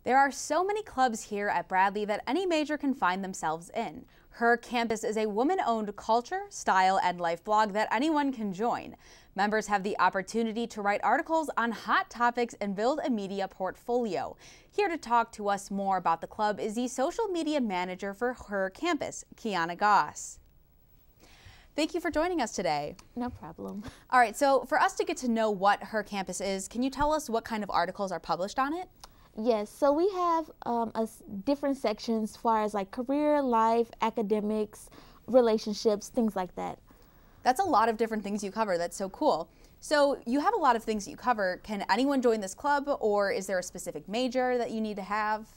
There are so many clubs here at Bradley that any major can find themselves in. Her Campus is a woman-owned culture, style, and life blog that anyone can join. Members have the opportunity to write articles on hot topics and build a media portfolio. Here to talk to us more about the club is the social media manager for Her Campus, Kianna Goss. Thank you for joining us today. No problem. All right, so for us to get to know what Her Campus is, can you tell us what kind of articles are published on it? Yes, so we have different sections as far as like career, life, academics, relationships, things like that. That's a lot of different things you cover. That's so cool. So you have a lot of things that you cover. Can anyone join this club, or is there a specific major that you need to have?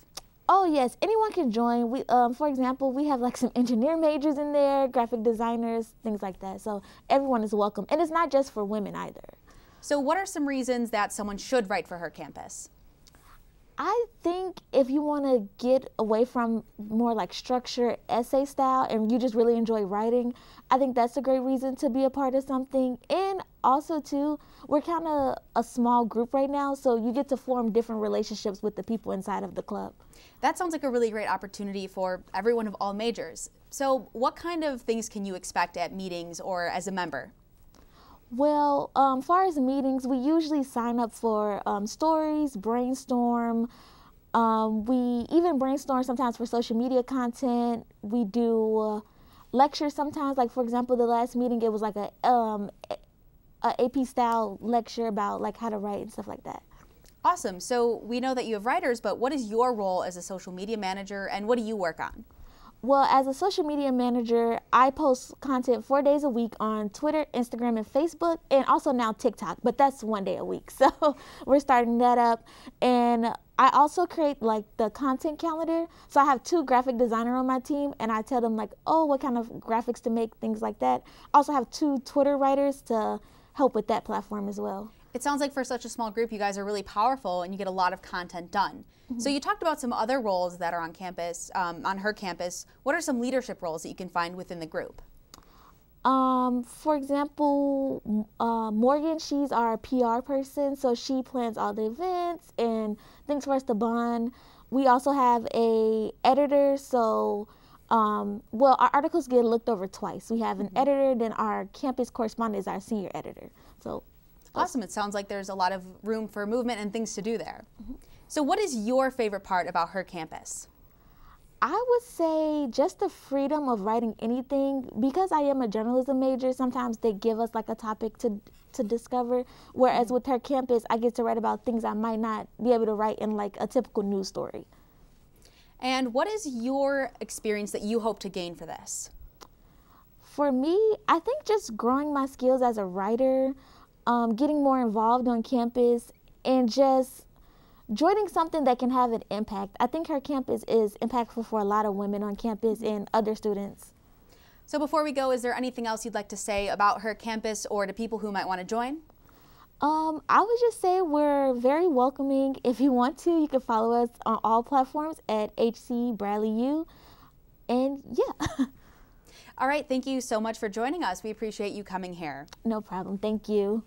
Oh yes, anyone can join. We, for example, we have like some engineer majors in there, graphic designers, things like that. So everyone is welcome, and it's not just for women either. So what are some reasons that someone should write for Her Campus? I think if you want to get away from more like structured essay style and you just really enjoy writing, I think that's a great reason to be a part of something. And also too, we're kind of a small group right now, so you get to form different relationships with the people inside of the club. That sounds like a really great opportunity for everyone of all majors. So what kind of things can you expect at meetings or as a member? Well, as far as meetings, we usually sign up for stories, brainstorm. We even brainstorm sometimes for social media content. We do lectures sometimes. Like, for example, the last meeting, it was like a AP style lecture about like how to write and stuff like that. Awesome. So we know that you have writers, but what is your role as a social media manager and what do you work on? Well, as a social media manager, I post content 4 days a week on Twitter, Instagram, and Facebook, and also now TikTok, but that's 1 day a week. So we're starting that up. And I also create like the content calendar. So I have 2 graphic designers on my team, and I tell them like, oh, what kind of graphics to make, things like that. I also have 2 Twitter writers to help with that platform as well. It sounds like for such a small group, you guys are really powerful and you get a lot of content done. Mm-hmm. So you talked about some other roles that are on campus, on Her Campus. What are some leadership roles that you can find within the group? For example, Morgan, she's our PR person, so she plans all the events and things for us to bond. We also have a editor, so well, our articles get looked over twice. We have an editor, then our campus correspondent is our senior editor. So. Awesome. It sounds like there's a lot of room for movement and things to do there. So what is your favorite part about Her Campus? I would say just the freedom of writing anything. Because I am a journalism major, sometimes they give us like a topic to discover, whereas with Her Campus, I get to write about things I might not be able to write in like a typical news story. And what is your experience that you hope to gain for this? For me, I think just growing my skills as a writer, getting more involved on campus, and just joining something that can have an impact. I think Her Campus is impactful for a lot of women on campus and other students. So before we go, is there anything else you'd like to say about Her Campus or to people who might want to join? I would just say we're very welcoming. If you want to, you can follow us on all platforms at HC Bradley U. And yeah. All right, thank you so much for joining us. We appreciate you coming here. No problem. Thank you.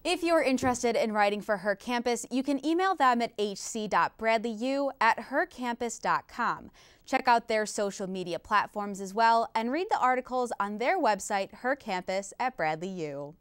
If you're interested in writing for Her Campus, you can email them at hc.bradleyu@hercampus.com. Check out their social media platforms as well and read the articles on their website, Her Campus at Bradley U.